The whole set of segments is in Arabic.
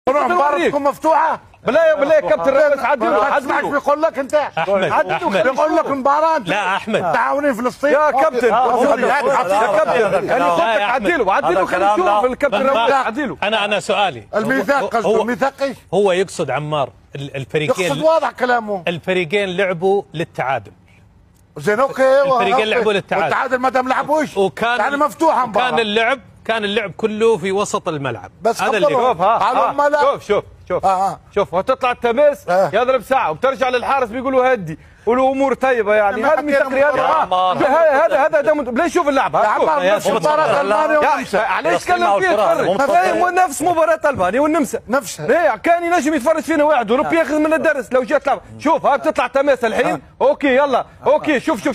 مباراتكم مفتوحه. بالله كابتن رئيس عدلوا اسمعك بيقول لك انت احمد بيقول لك مباراه لا احمد تعاونين فلسطين يا كابتن يا كابتن انا قلت لك عدلوا خلينا نشوف الكابتن عدلوا. انا سؤالي الميثاق قصده ميثاقي هو يقصد عمار الفريقين يقصد واضح كلامه الفريقين لعبوا للتعادل زين اوكي الفريقين لعبوا للتعادل والتعادل ما دام لعبوش وكان يعني مفتوحه مباراه كان اللعب كله في وسط الملعب بس هذا اللي شوف وتطلع التماس يضرب ساعه وبترجع للحارس بيقولوا هدي والامور طيبه يعني هذا ميثاق رياضي هذا بلا نشوف اللعبه مباراه المانيا والنمسا علاش تكلم فيه نفس مباراه المانيا والنمسا نفسها كان ينجم يتفرج فينا واحد وربي ياخذ من الدرس لو جات لعبه. شوف ها بتطلع تماس الحين اوكي يلا اوكي شوف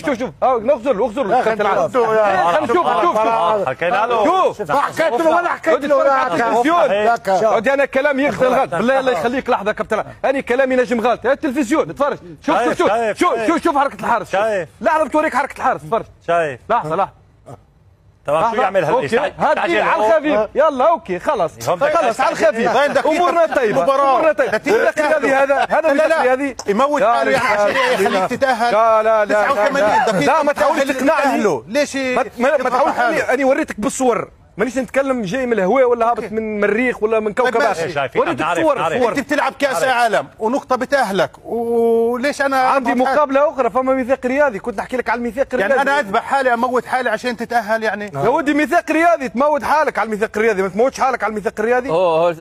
اغزر كابتن العالم حكينا له شوف حكيت له ولا حكيت له انا كلامي يقتل غلط بالله الله يخليك لحظه كابتن انا كلامي نجم غلط التلفزيون اتفرج شوف حركه الحارس شايف لحظه بتوريك حركه الحارس اتفرج شايف لحظه تمام شو يعمل هذه على الخفيف يلا اوكي خلاص على الخفيف امورنا طيبه هذا هذه يموت حاله يعني عشان يخليك تتاهل. لا 89 دقيقه لا ما تحاولش تقنعني ليش ما تحاولش انا وريتك بالصور مانيش نتكلم جاي من الهواء ولا هابط من المريخ ولا من كوكب وريتك صور انت بتلعب كاس عالم ونقطه بتاهلك وليش انا عندي مقابله اخرى فما ميثاق رياضي كنت احكي لك على الميثاق الرياضي يعني انا اذبح حالي اموت حالي عشان تتاهل يعني يا ودي ميثاق رياضي تموت حالك على الميثاق الرياضي ما تموتش حالك على الميثاق الرياضي.